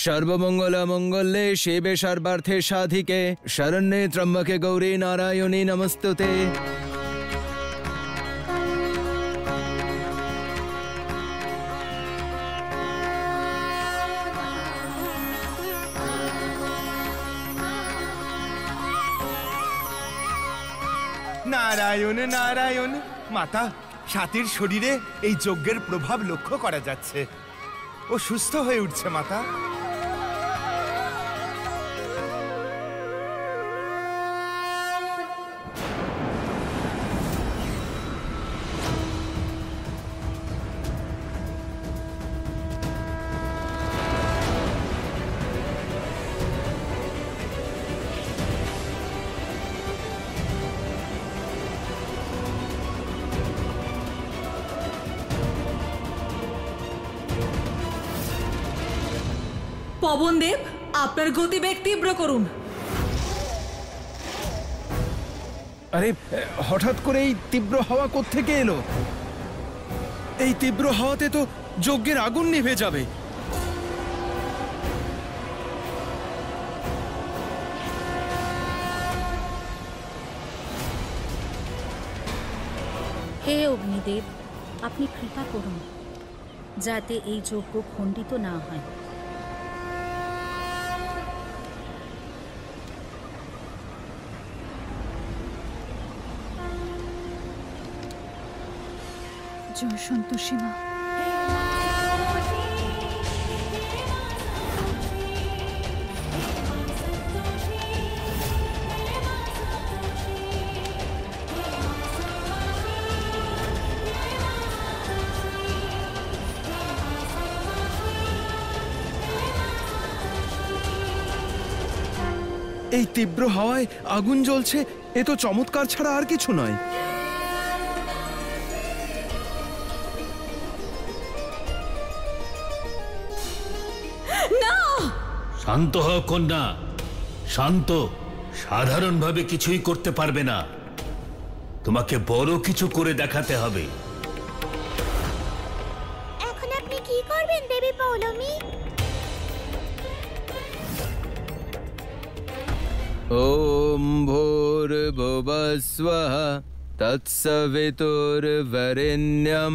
সর্বমঙ্গল মঙ্গলে শিবে সর্বার্থে সাধিকে শরণ্যে ত্র্যম্বকে গৌরী নারায়ণী নমস্তুতে। নারায়ণ নারায়ণ। মাতা, সাথীর শরীরে এই যজ্ঞের প্রভাব লক্ষ্য করা যাচ্ছে। ও সুস্থ হয়ে উঠছে মাতা। পবনদেব, আপনার গতিবেগ তীব্র করুন। আরে হঠাৎ করে এই তীব্র হাওয়া কোত্থেকে এলো? এই তীব্র হাওয়াতে তো যজ্ঞের আগুন নিভে যাবে। হে অগ্নিদেব, আপনি কৃপা করুন যাতে এই যজ্ঞ খণ্ডিত না হয়। জয় সন্তোষী মা। এই তীব্র হাওয়ায় আগুন জ্বলছে, এ তো চমৎকার ছাড়া আর কিছু নয়। শান্ত হও কন্যা, শান্ত। সাধারণভাবে কিছুই করতে পারবে না, তোমাকে বড় কিছু করে দেখাতে হবে। এখন আপনি কি করবেন দেবী পৌলমী? ওম ভূর্ভুবঃ স্বঃ তৎসবিতুর্বরেণ্যং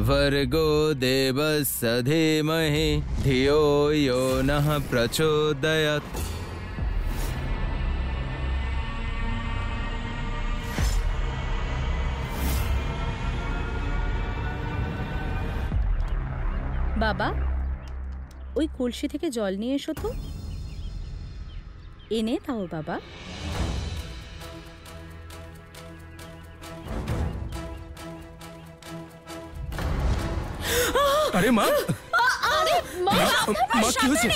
ভর্গো দেবস্য ধীমহি ধিয়ো यो নঃ প্রচোদয়াৎ। বাবা, ওই কলসি থেকে জল নিয়ে এসো তো। এনে দাও বাবা। আরে মা, মা কি হয়েছে?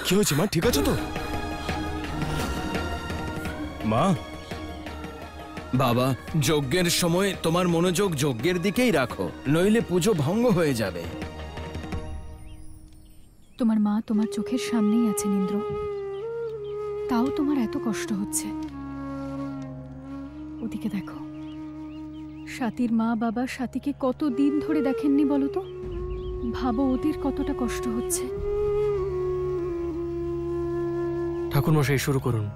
কি হয়েছে মা? ঠিক আছে তো মা? বাবা, যজ্ঞের সময় তোমার মনোযোগ যজ্ঞের দিকেই রাখো, নইলে পুজো ভঙ্গ হয়ে যাবে। তোমার মা তোমার চোখের সামনেই আছেন ইন্দ্র, তাও তোমার এত কষ্ট হচ্ছে। ওদিকে দেখো, স্বাতীর মা বাবা স্বাতীকে কত দিন ধরে দেখেননি বলো তো। ভাবো ওদের কতটা কষ্ট হচ্ছে। ঠাকুরমশাই শুরু করুন।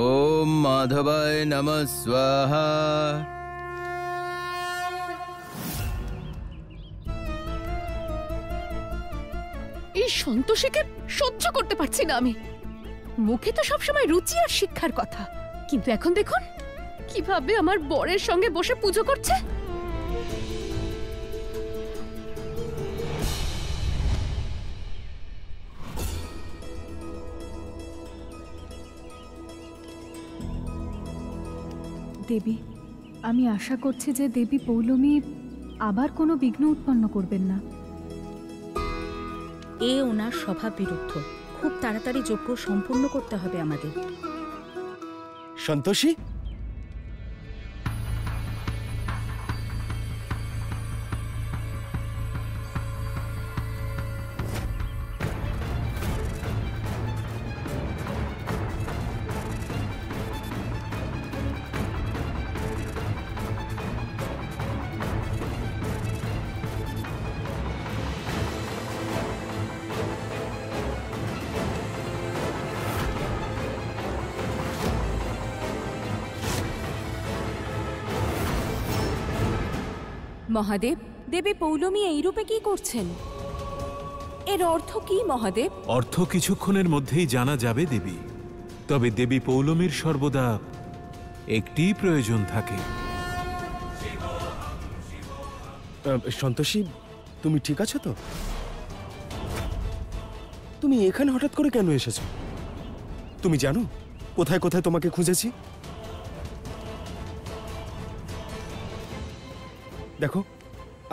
ওম মাধবায় নমঃ স্বাহা। এই সন্তোষীকে সহ্য করতে পারছি না আমি। মুখে তো সবসময় রুচি আর শিক্ষার কথা, কিন্তু এখন দেখুন কিভাবে আমার বরের সঙ্গে বসে পুজো করছে। দেবী, আমি আশা করছি যে দেবী পৌলমী আবার কোনো বিঘ্ন উৎপন্ন করবেন না। এ ওনার স্বভাব বিরুদ্ধ। খুব তাড়াতাড়ি যজ্ঞ সম্পূর্ণ করতে হবে আমাদের। সন্তোষী, মহাদেব, দেবী পৌলমী এই রূপে কি করছেন? এর অর্থ কি মহাদেব? অর্থ কিছুক্ষণের মধ্যেই জানা যাবে দেবী। তবে দেবী পৌলমীর সর্বদা একটি প্রয়োজন থাকে। সন্তোষী, তুমি ঠিক আছো তো? তুমি এখানে হঠাৎ করে কেন এসেছো? তুমি জানো কোথায় কোথায় তোমাকে খুঁজেছি? দেখো,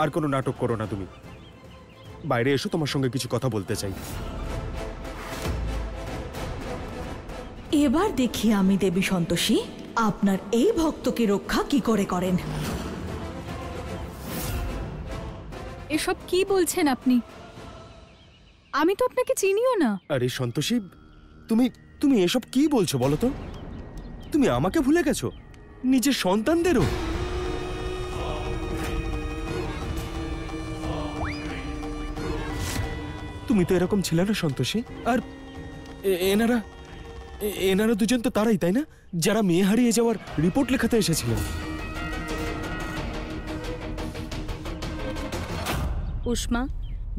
আর কোনো নাটক করো না। তুমি বাইরে এসো, তোমার সঙ্গে কিছু কথা বলতে চাই। এবার দেখি আমি দেবী সন্তোষী আপনার এই ভক্তকে রক্ষা কি করে করেন। এসব কি বলছেন আপনি? আমি তো আপনাকে চিনিও না। আরে সন্তোষী, তুমি তুমি এসব কি বলছো বলো তো? তুমি আমাকে ভুলে গেছো, নিজের সন্তানদেরও। তুমি তো এরকম ছিলে না সন্তোষী। আর এনারা দুজন তো তারাই, তাই না, যারা মেয়ে হারিয়ে যাওয়ার রিপোর্ট লেখাতে এসেছিলেন? উষ্মা,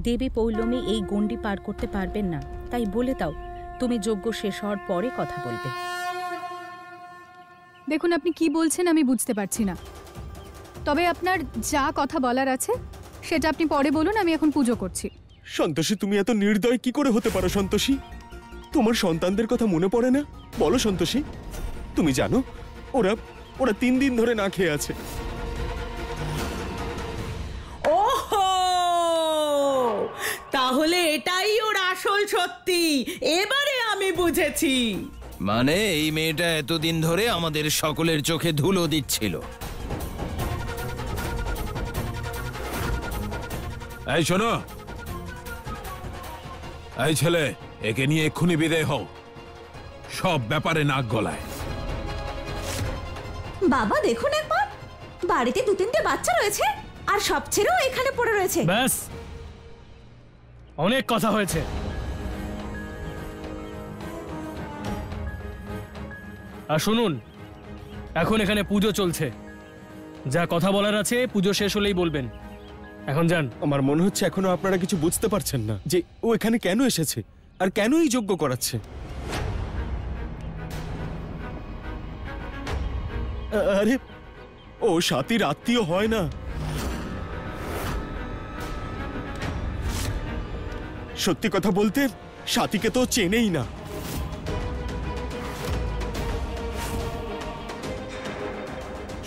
দেবী পৌলমী এই গণ্ডি পার করতে পারবেন না, তাই বলে দাও তুমি যজ্ঞ শেষ হওয়ার পরে কথা বলবে। দেখুন, আপনি কি বলছেন আমি বুঝতে পারছি না। তবে আপনার যা কথা বলার আছে সেটা আপনি পরে বলুন, আমি এখন পুজো করছি। সন্তোষী, তুমি এত নির্দয় কি করে হতে পারো সন্তোষী? তোমার সন্তানদের কথা মনে পড়ে না? বলো সন্তোষী, তুমি জানো ওরা 3 দিন ধরে না খেয়ে আছে। ওহো, তাহলে এটাই ওর আসল সত্যি। এবারে আমি বুঝেছি। মানে এই মেয়েটা এতদিন ধরে আমাদের সকলের চোখে ধুলো দিচ্ছিল। এই শোনো, এই ছেলে, একে নিয়ে এক্ষুনি বিদায় হও। সব ব্যাপারে নাক গলায়। বাবা দেখুন একবার, বাড়িতে 2-3টে বাচ্চা রয়েছে আর সব ছেড়েও এখানে পড়ে রয়েছে। ব্যাস, অনেক কথা হয়েছে। আর শুনুন, এখন এখানে পুজো চলছে। যা কথা বলার আছে পুজো শেষ হলেই বলবেন। এখন যান। আমার মনে হচ্ছে এখনো আপনারা কিছু বুঝতে পারছেন না যে ও এখানে কেন এসেছে আর কেন এই যজ্ঞ করাচ্ছে। আরে ও স্বাতীর আত্মীয় হয় না। সত্যি কথা বলতে স্বাতীকে তো চেনেই না।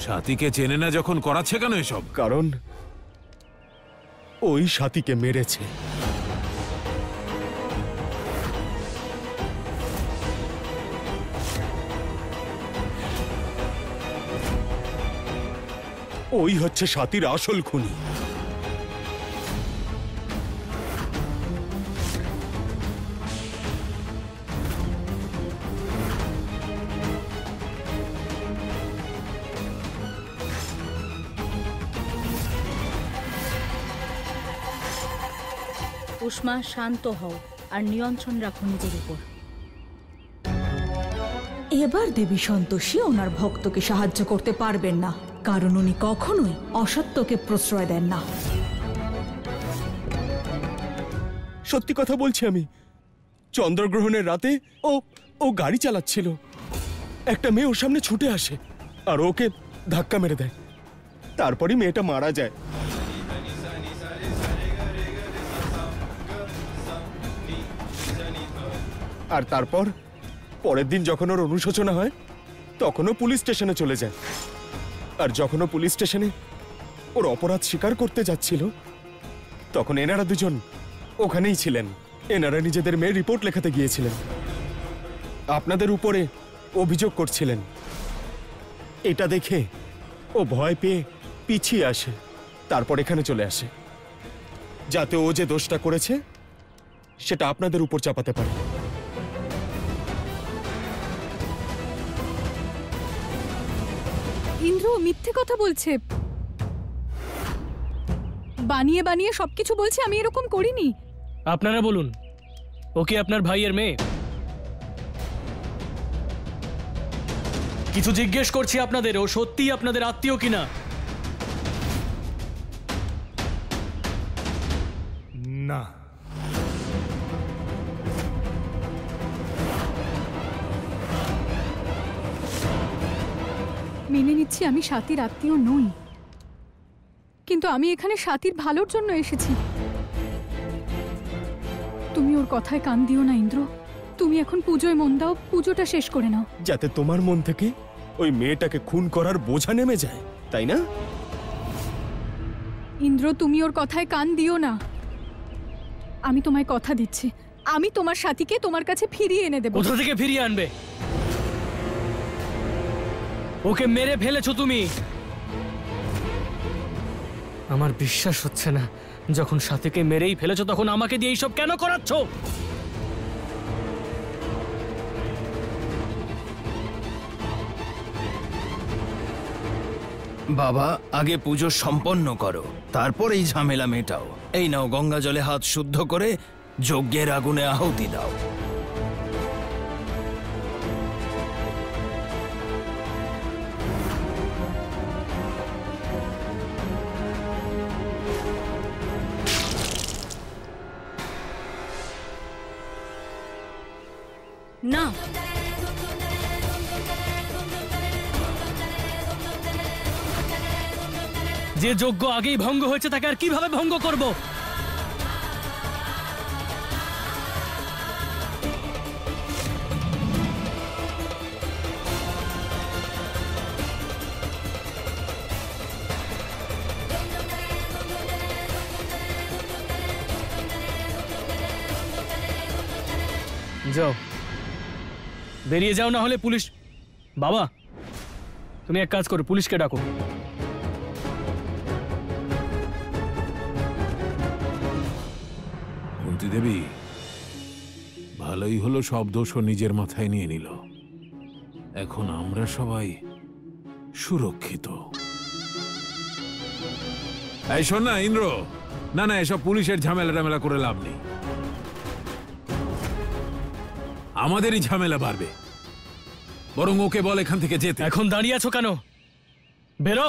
স্বাতীকে চেনে না যখন করাচ্ছে কেন এসব? কারণ ওই স্বাতীকে মেরেছে। ওই হচ্ছে স্বাতীর আসল খুনি। উষ্মা, শান্ত হও আর নিয়ন্ত্রণ রাখো নিজের উপর। এবার দেবী সন্তোষী ওনার ভক্তকে সাহায্য করতে পারবেন না, কারণ উনি কখনোই অসত্যকে প্রশ্রয় দেন না। সত্যি কথা বলছি আমি। চন্দ্রগ্রহণের রাতে ও গাড়ি চালাচ্ছিল। একটা মেয়ে ওর সামনে ছুটে আসে আর ওকে ধাক্কা মেরে দেয়। তারপরই মেয়েটা মারা যায়। আর তারপর পরের দিন যখন ওর অনুশোচনা হয় তখনও পুলিশ স্টেশনে চলে যায়। আর যখন ও পুলিশ স্টেশনে ওর অপরাধ স্বীকার করতে যাচ্ছিল তখন এনারা দুজন ওখানেই ছিলেন। এনারা নিজেদের মেয়ের রিপোর্ট লেখাতে গিয়েছিলেন, আপনাদের উপরে অভিযোগ করছিলেন। এটা দেখে ও ভয় পেয়ে পিছিয়ে আসে, তারপর এখানে চলে আসে যাতে ও যে দোষটা করেছে সেটা আপনাদের উপর চাপাতে পারে। ইন্দ্র মিথ্যে কথা বলছে, বানিয়ে বানিয়ে সবকিছু বলছে। আমি এরকম করিনি। আপনারা বলুন, ও কি আপনার ভাইয়ের মেয়ে? কিছু জিজ্ঞেস করছি আপনাদের, ও সত্যিই আপনাদের আত্মীয় কিনা? না। মেনে নিচ্ছি আমি স্বাতীর আত্মীয় নই, কিন্তু আমি এখানে স্বাতীর ভালোর জন্য এসেছি। তুমি ওর কথায় কান দিও না ইন্দ্র। তুমি এখন পুজোয় মন দাও, পুজোটা শেষ করে নাও। যাতে তোমার মন থেকে ওই মেয়েটাকে খুন করার বোঝা নেমে যায়, তাই না? ইন্দ্র, তুমি ওর কথায় কান দিও না। আমি তোমায় কথা দিচ্ছি, আমি তোমার সাথীকে তোমার কাছে ফিরিয়ে এনে দেব। কোথা থেকে ফিরিয়ে আনবে? ওকে মেরে ফেলেছো তুমি। আমার বিশ্বাস হচ্ছে না, যখন সাথীকে মেরেই ফেলেছো তখন আমাকে দিয়ে এইসব কেন করাচ্ছ? বাবা, আগে পুজো সম্পন্ন করো, তারপর এই ঝামেলা মেটাও। এই নাও, গঙ্গা জলে হাত শুদ্ধ করে যজ্ঞের আগুনে আহুতি দাও। না, যে যজ্ঞ আগেই ভঙ্গ হয়েছে তাকে আর কিভাবে ভঙ্গ করব? যাও, বেরিয়ে যাও, না হলে পুলিশ। বাবা, তুমি এক কাজ করো, পুলিশকে ডাকো। কুন্তী দেবী, ভালোই হলো সব দোষ ও নিজের মাথায় নিয়ে নিল। এখন আমরা সবাই সুরক্ষিত। এই শোন না ইন্দ্র, না না, এসব পুলিশের ঝামেলা টামেলা করে লাভ নেই। আমাদেরই ঝামেলা বাড়বে। বরং ওকে বল এখান থেকে যেতে। এখন দাঁড়িয়ে আছো কেন? বেরো।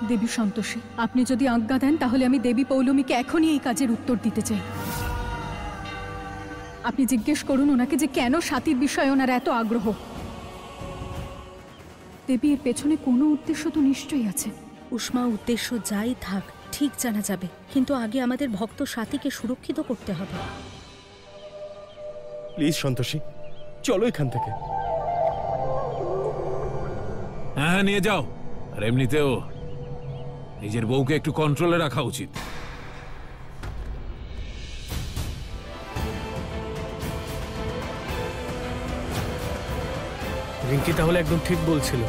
দেবী সন্তোষী, আপনি যদি আজ্ঞা দেন তাহলে আমি দেবী পৌলমীকে এখনই এই কাজের উত্তর দিতে চাই। আপনি জিজ্ঞেস করুন ওনাকে যে কেন স্বাতীর বিষয়ে ওনার এত আগ্রহ। দেবী, এর পেছনে কোনো উদ্দেশ্য তো নিশ্চয়ই আছে। উষ্মা, উদ্দেশ্য যাই থাক ঠিক জানা যাবে, কিন্তু আগে আমাদের ভক্ত সাথীকে সুরক্ষিত করতে হবে। প্লিজ সন্তোষী, চলো এখান থেকে। হ্যাঁ, নিয়ে যাও। আর এমনিতেও নিজের বউকে একটু কন্ট্রোলে রাখা উচিত। রিঙ্কি তাহলে একদম ঠিক বলছিল।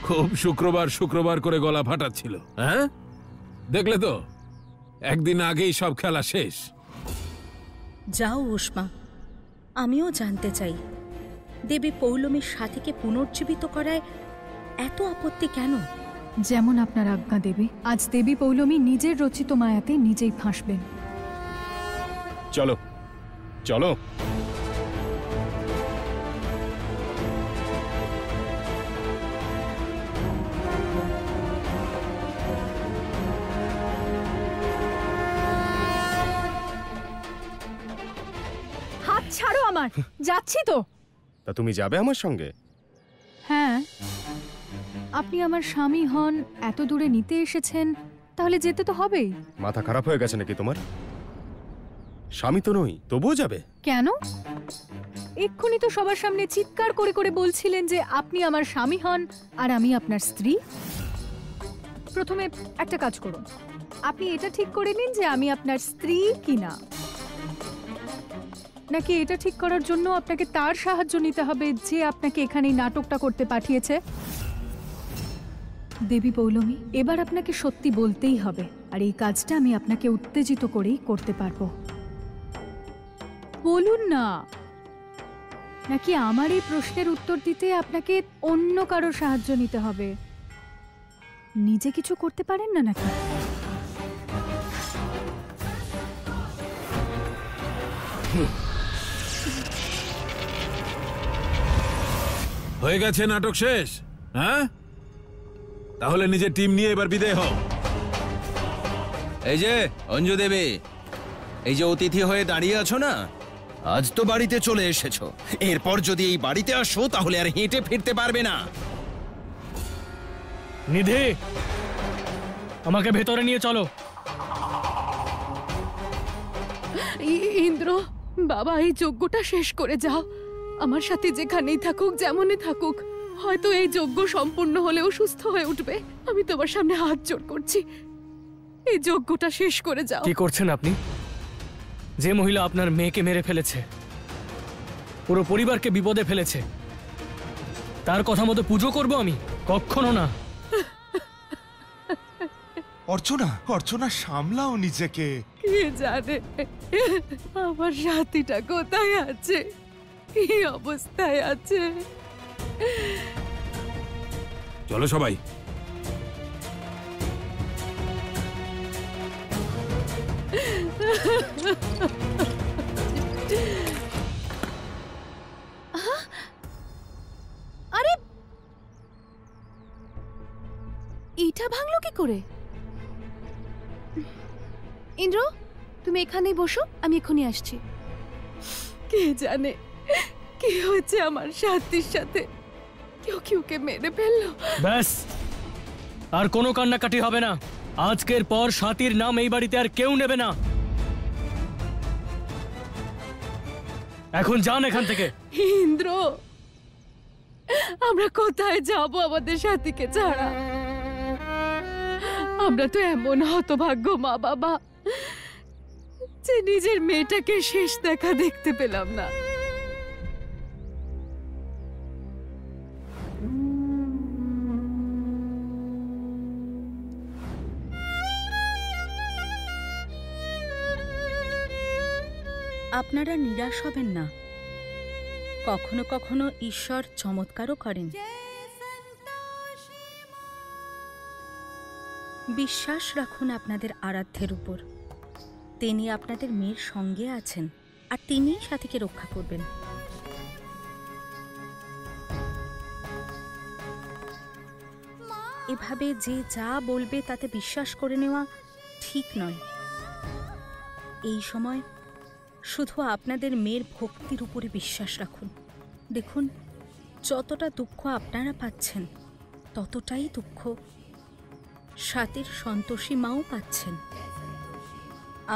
খুব শুক্রবার শুক্রবার করে গলা ফাটাচ্ছিল, হ্যাঁ? দেখলে তো, একদিন আগেই সব খেলা শেষ। যাও উষ্মা, আমিও জানতে চাই দেবী পৌলমীর সাথীকে পুনর্জীবিত করায় এত আপত্তি কেন? যেমন আপনার আজ্ঞা দেবী। আজ দেবী পৌলমী নিজের রচিত মায়াতে নিজেই ফাঁসবেন। চলো চলো। হাত ছাড়ো আমার, যাচ্ছি তো। তা তুমি যাবে আমার সঙ্গে? হ্যাঁ, আপনি আমার স্বামী হন, এত দূরে নিতে এসেছেন, তাহলে যেতে তো হবেই। মাথা খারাপ হয়ে গেছে নাকি তোমার? স্বামী তো নই, তবুও যাবে? কেন? এক্ষুনি তো সবার সামনে চিৎকার করে করে বলছিলেন যে আপনি আমার স্বামী হন আর আমি আপনার স্ত্রী। প্রথমে একটা কাজ করুন, আপনি এটা ঠিক করে নিন যে আমি আপনার স্ত্রী কিনা, নাকি এটা ঠিক করার জন্য আপনাকে তার সাহায্য নিতে হবে যে আপনাকে এখানে এই নাটকটা করতে পাঠিয়েছে। দেবী পৌলমী, এবার আপনাকে সত্যি বলতেই হবে, আর এই কাজটা আমি আপনাকে উত্তেজিত করেই করতে পারবো। বলুন না, নাকি আমার এই প্রশ্নের উত্তর দিতে আপনাকে অন্য কারো সাহায্য নিতে হবে? নিজে কিছু করতে পারেন না নাকি? হয়ে গেছে নাটক শেষ? হ্যাঁ, তাহলে নিজের টিম নিয়ে এবার বিদায় হও। এই যে অঞ্জু দেবী, এই যে অতিথি হয়ে দাঁড়িয়ে আছো না, আজ তো বাড়িতে চলে এসেছো। এরপর যদি এই বাড়িতে আসো তাহলে আর হেঁটে ফিরতে পারবে না। নিধি, আমাকে ভেতরে নিয়ে চলো। ইন্দ্র বাবা, এই যজ্ঞটা শেষ করে যাও। আমার সাথে যেখানেই থাকুক, যেমনই থাকুক, হয়তো এই যজ্ঞ সম্পূর্ণ হলেও সুস্থ হয়ে উঠবে। আমি তোমার সামনে হাত জোড় করছি, এই যজ্ঞটা শেষ করে যাও। কি করছেন আপনি? যে মহিলা আপনার মেয়েকে মেরে ফেলেছে, পুরো পরিবারকে বিপদে ফেলেছে, তার কথা মতো পুজো করব আমি? কখনো না। অর্চনা, অর্চনা সামলাও নিজেকে। কে জানে আমার সাথীটা কোথায় আছে, কি অবস্থায় আছে। চলো সবাই। আরে এইটা ভাঙলো কি করে? ইন্দ্র, তুমি এখানেই বসো, আমি এখনই আসছি। কে জানে কি হয়েছে আমার সাথীর সাথে, কেউ কি ওকে মেরে ফেললো? ব্যাস, আর কোনো কান্নাকাটি হবে না। আজকের পর সাথীর নাম এই বাড়িতে আর কেউ নেবে না। এখন যান এখান থেকে। ইন্দ্র, আমরা কোথায় যাব আমাদের সাথীকে ছাড়া? আমরা তো এমন হতভাগ্য মা বাবা যে নিজের মেয়েটাকে শেষ দেখা দেখতে পেলাম না। আপনারা নিরাশ হবেন না। কখনো কখনো ঈশ্বর চমৎকারও করেন। বিশ্বাস রাখুন আপনাদের আরাধ্যের উপর। তিনি আপনাদের মেয়ের সঙ্গে আছেন, আর তিনিই সাথীকে রক্ষা করবেন। এভাবে যে যা বলবে তাতে বিশ্বাস করে নেওয়া ঠিক নয়। এই সময় শুধু আপনাদের মেয়ের ভক্তির উপরে বিশ্বাস রাখুন। দেখুন, যতটা দুঃখ আপনারা পাচ্ছেন, ততটাই দুঃখ সাথীর সন্তোষী মাও পাচ্ছেন।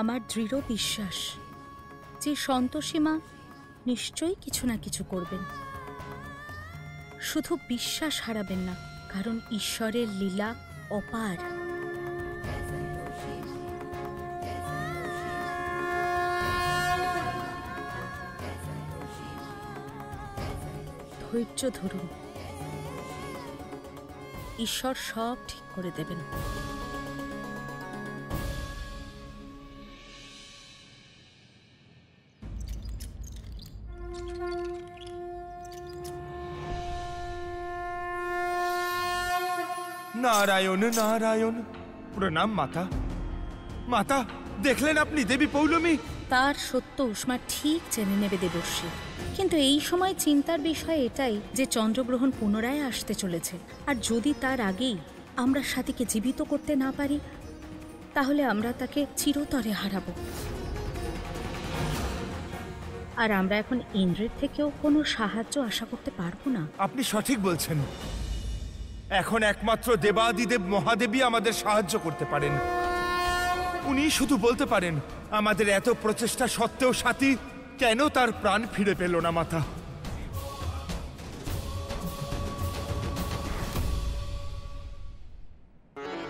আমার দৃঢ় বিশ্বাস যে সন্তোষী মা নিশ্চয়ই কিছু না কিছু করবেন। শুধু বিশ্বাস হারাবেন না, কারণ ঈশ্বরের লীলা অপার। ধৈর্য ধরুন, ঈশ্বর সব ঠিক করে দেবেন। নারায়ণ নারায়ণ। প্রণাম মাতা। মাতা, দেখলেন আপনি দেবী পৌলমী? তার সত্য উষ্মা ঠিক জেনে নেবে দেবর্ষী। কিন্তু এই সময় চিন্তার বিষয় এটাই যে চন্দ্রগ্রহণ পুনরায় আসতে চলেছে, আর যদি তার আগেই আমরা সাথীকে জীবিত করতে না পারি, তাহলে আমরা তাকে চিরতরে হারাবো। আর আমরা এখন ইন্দ্রের থেকেও কোনো সাহায্য আশা করতে পারবো না। আপনি সঠিক বলছেন। এখন একমাত্র দেবাদিদেব মহাদেবী আমাদের সাহায্য করতে পারেন। উনি শুধু বলতে পারেন আমাদের এত প্রচেষ্টা সত্ত্বেও সাথী কেন তার প্রাণ ফিরে পেল না। মাতা,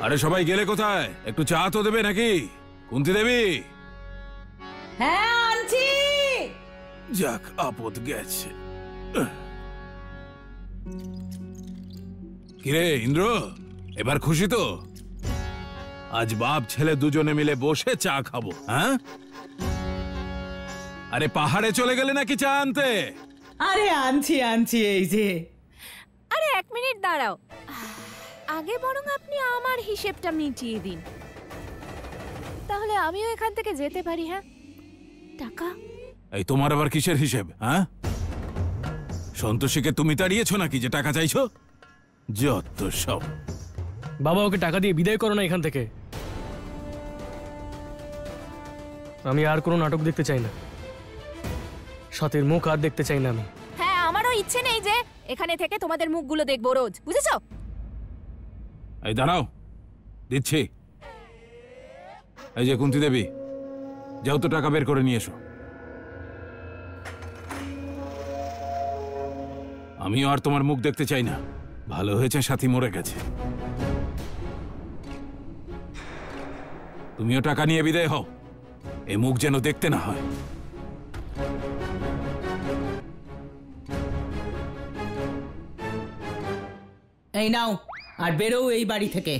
আরে সবাই গেলে কোথায়? একটু চা তো দেবে নাকি? কুন্তি দেবী। হ্যাঁ আনছি। যাক, আপদ গেছে। কিরে ইন্দ্র, এবার খুশি তো? আজ বাপ ছেলে দুজনে মিলে বসে চা খাবো। হ্যাঁ, আরে পাহাড়ে চলে গেলে নাকি চা আনতে? আরে আনছি আনছি, এই যে। আরে 1 মিনিট দাঁড়াও, আগে বরং আপনি আমার হিসেবটা মিটিয়ে দিন, তাহলে আমিও এখান থেকে যেতে পারি। হ্যাঁ, টাকা। এই তোমার আবার কিসের হিসেব? হ্যাঁ, সন্তোষীকে তুমি তাড়িয়েছো নাকি যে টাকা চাইছো? যত সব। বাবা, ওকে টাকা দিয়ে বিদায় করো না এখান থেকে। আমি আর কোনো নাটক দেখতে চাই না, সাথের মুখ আর দেখতে চাই না আমি। হ্যাঁ, আমারও ইচ্ছে নেই যে এখানে থেকে তোমাদের মুখগুলো দেখবো রোজ, বুঝেছো? এই দাঁড়াও, দিচ্ছি। এই যে কুন্তি দেবী, যাও তো টাকা বের করে নিয়ে এসো। আমিও আর তোমার মুখ দেখতে চাই না। ভালো হয়েছে সাথী মরে গেছে। তুমিও টাকা নিয়ে বিদায় হও, এ মুখ যেন দেখতে না হয়। এই নাও, আর বেরো এই বাড়ি থেকে।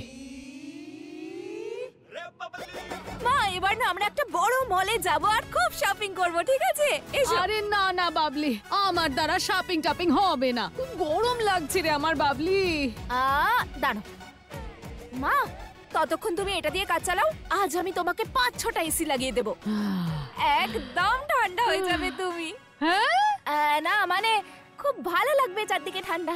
মা, এবার না আমরা একটা বড় মলে যাব আর খুব শপিং করব, ঠিক আছে? এসো। আরে না না বাবলি, আমার দ্বারা শপিং টপিং হবে না, খুব গরম লাগছে রে আমার বাবলি। দাঁড়াও মা, ততক্ষণ তুমি এটা দিয়ে কাজ চালাও। আজ আমি তোমাকে 5-6টা এসি লাগিয়ে দেব, একদম ঠান্ডা হয়ে যাবে তুমি। হ্যাঁ, না মানে খুব ভালো লাগবে চারদিকে ঠান্ডা।